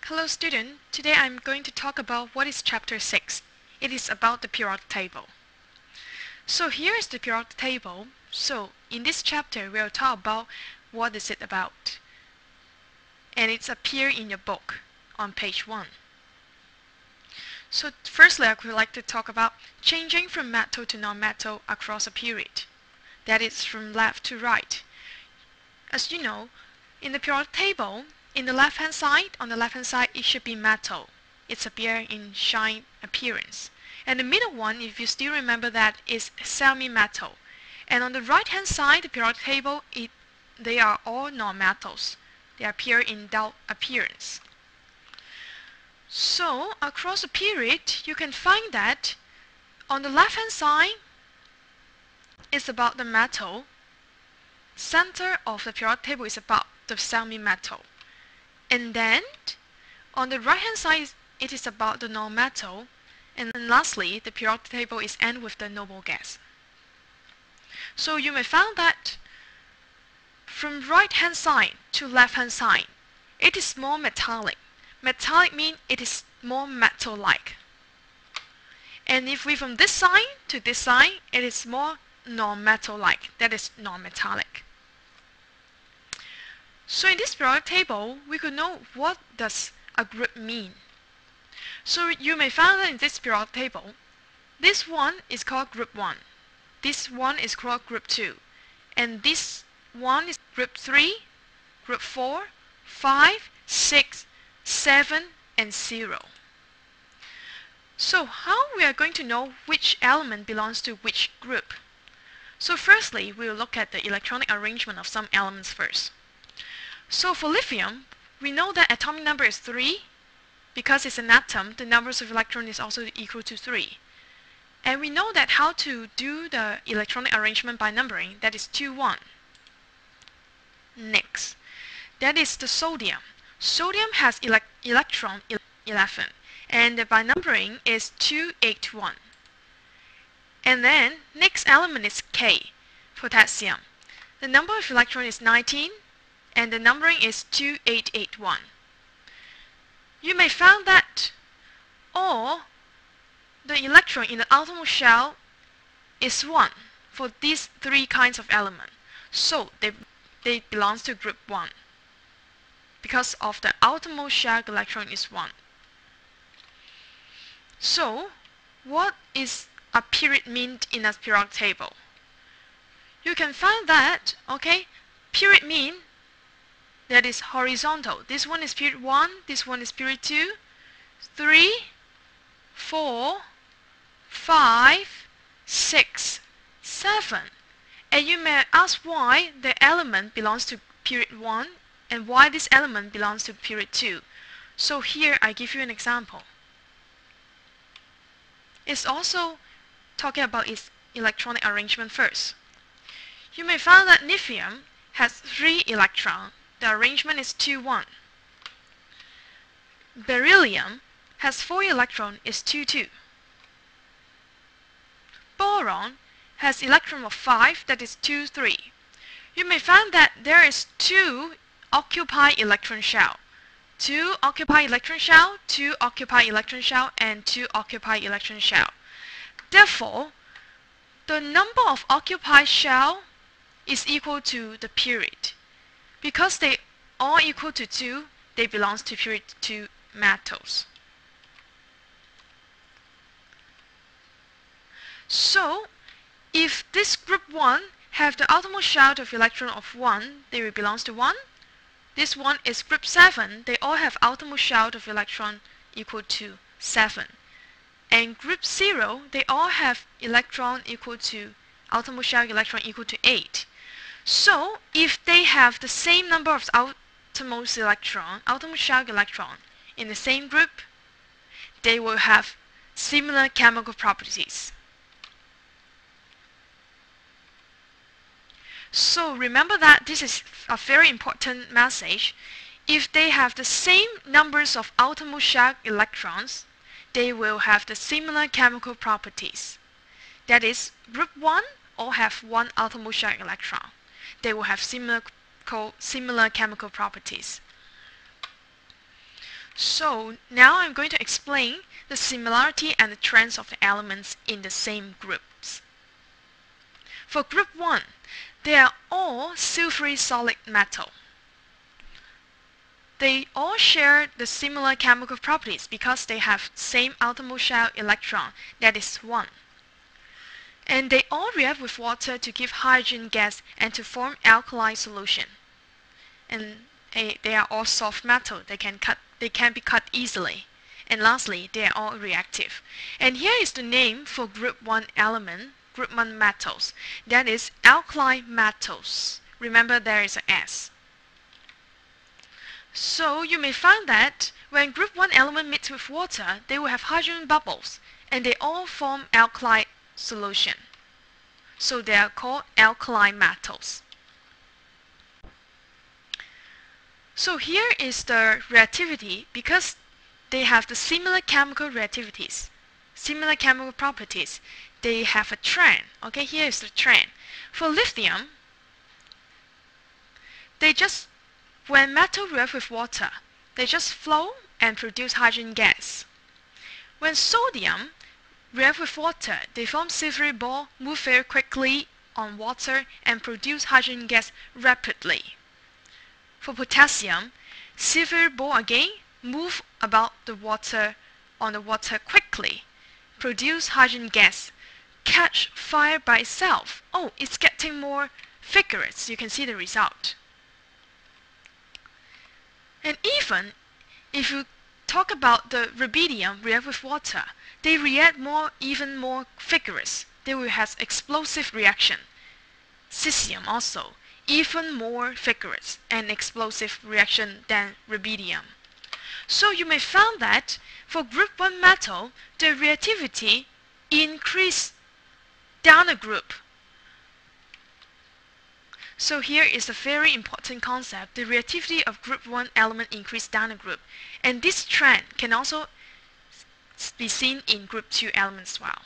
Hello student, today I'm going to talk about what is chapter 6. It is about the periodic table. So here is the periodic table. So in this chapter we'll talk about what is it about. And it's appear in your book on page 1. So firstly I would like to talk about changing from metal to non-metal across a period. That is from left to right. As you know, in the periodic table, on the left hand side it should be metal. It's appear in shine appearance. And the middle one, if you still remember that, is semi-metal. And on the right hand side, the periodic table, they are all non-metals. They appear in dull appearance. So across a period, you can find that on the left hand side is about the metal. Center of the periodic table is about the semi-metal. And then on the right hand side it is about the non-metal, and then lastly the periodic table is end with the noble gas. So you may find that from right hand side to left hand side it is more metallic. Metallic means it is more metal-like. And if we from this side to this side it is more non-metal-like, that is non-metallic. So in this periodic table, we could know what does a group mean. So you may find that in this periodic table, this one is called group 1, this one is called group 2, and this one is group 3, group 4, 5, 6, 7, and 0. So how we are going to know which element belongs to which group? So firstly, we will look at the electronic arrangement of some elements first. So for lithium, we know that atomic number is 3. Because it's an atom, the numbers of electrons is also equal to 3. And we know that how to do the electronic arrangement by numbering, that is 2, 1. Next, that is the sodium. Sodium has electron 11, and by numbering is 2, 8, 1. And then next element is K, potassium. The number of electrons is 19. And the numbering is 2881. You may find that all the electron in the outermost shell is 1 for these 3 kinds of element. So they belong to group 1 because of the outermost shell electron is 1. So what is a period mean in a periodic table? You can find that, okay, period mean that is horizontal. This one is period 1, this one is period 2, 3, 4, 5, 6, 7. And you may ask why the element belongs to period 1 and why this element belongs to period 2. So here I give you an example. It's also talking about its electronic arrangement first. You may find that lithium has 3 electrons. The arrangement is 2, 1. Beryllium has 4 electrons, is 2, 2. Boron has electron of 5, that is 2, 3. You may find that there is 2 occupied electron shell. 2 occupied electron shell, 2 occupied electron shell, and 2 occupied electron shell. Therefore, the number of occupied shell is equal to the period. Because they all equal to 2, they belong to period 2 metals. So, if this group 1 have the outermost shell of electron of 1, they will belong to 1. This one is group 7, they all have outermost shell of electron equal to 7. And group 0, they all have electron equal to outermost shell electron equal to 8. So, if they have the same number of outermost shell electron in the same group, they will have similar chemical properties. So remember that this is a very important message. If they have the same numbers of outermost shell electrons, they will have the similar chemical properties. That is, group 1 all have 1 outermost shell electron. They will have similar chemical properties. So now I'm going to explain the similarity and the trends of the elements in the same groups. For group 1, they are all silvery solid metal. They all share the similar chemical properties because they have same outermost shell electron, that is 1. And they all react with water to give hydrogen gas and to form alkali solution. And they are all soft metal. They can be cut easily. And lastly, they are all reactive. And here is the name for group 1 element, group 1 metals. That is alkali metals. Remember there is an S. So you may find that when group 1 element meets with water, they will have hydrogen bubbles and they all form alkali solution. So they are called alkali metals. So here is the reactivity because they have the similar chemical reactivities, similar chemical properties. They have a trend. Okay, here is the trend. For lithium, when metal reacts with water, they just flow and produce hydrogen gas. When sodium reacts with water, they form silvery ball, move very quickly on water and produce hydrogen gas rapidly. For potassium, silvery ball again move about the water on the water quickly, produce hydrogen gas, catch fire by itself. Oh, it's getting more vigorous. You can see the result. And even if you talk about the rubidium react with water, they react even more vigorous. They will have explosive reaction. Cesium also, even more vigorous and explosive reaction than rubidium. So you may find that for group 1 metal, the reactivity increase down a group. So here is a very important concept. The reactivity of group 1 element increase down a group. And this trend can also be seen in group 2 elements as well.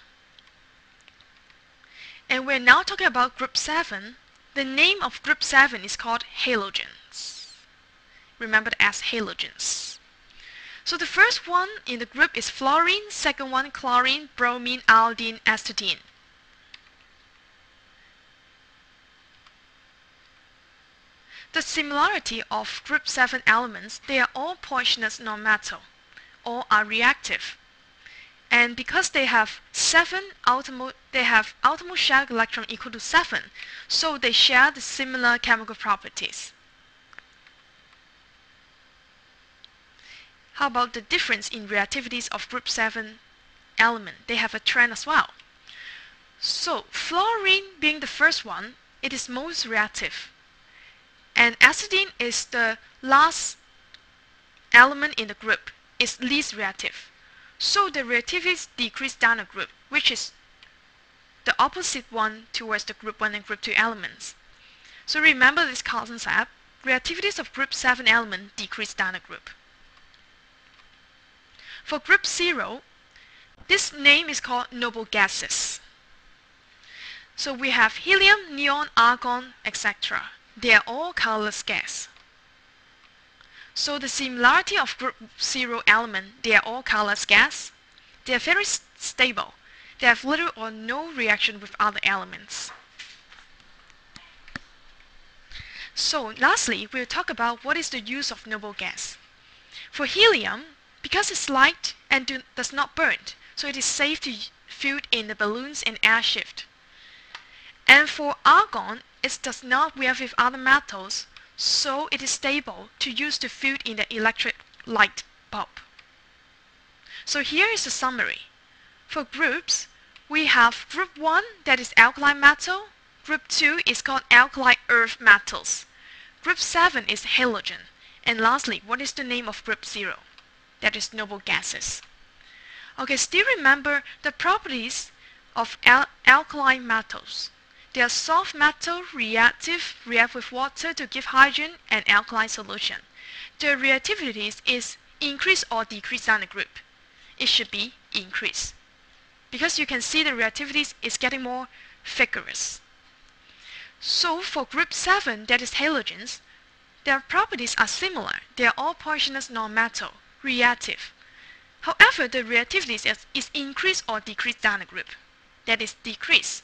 And we're now talking about group 7. The name of group 7 is called halogens. Remember as halogens. So the first one in the group is fluorine, second one chlorine, bromine, iodine, astatine. The similarity of group 7 elements, they are all poisonous nonmetal. All are reactive. And because they have outermost shell electron equal to 7, so they share the similar chemical properties. How about the difference in reactivities of group 7 element? They have a trend as well. So fluorine being the first one, it is most reactive. And astatine is the last element in the group, is least reactive. So the reactivities decrease down a group, which is the opposite one towards the group 1 and group 2 elements. So remember this concept, reactivities of group 7 element decrease down a group. For group 0, this name is called noble gases. So we have helium, neon, argon, etc. They are all colorless gas. So the similarity of group 0 element, they are all colorless gas. They are very stable. They have little or no reaction with other elements. So lastly, we'll talk about what is the use of noble gas. For helium, because it's light and does not burn, so it is safe to fill in the balloons and air shift. And for argon, it does not react with other metals, so it is stable to use to fill in the electric light bulb. So here is the summary. For groups, we have group 1 that is alkali metal, group 2 is called alkali earth metals, group 7 is halogen, and lastly, what is the name of group 0? That is noble gases. Okay, still remember the properties of alkali metals. They are soft metal, reactive, react with water to give hydrogen and alkali solution. The reactivity is increase or decrease down the group. It should be increase. Because you can see the reactivity is getting more vigorous. So for group 7, that is halogens, their properties are similar. They are all poisonous nonmetal. reactive. However, the reactivity is increased or decreased down the group. That is decrease.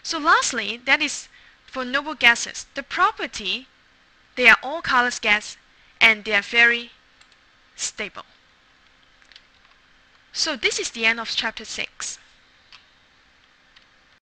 So lastly, that is for noble gases. The property, they are all colorless gas and they are very stable. So this is the end of chapter 6.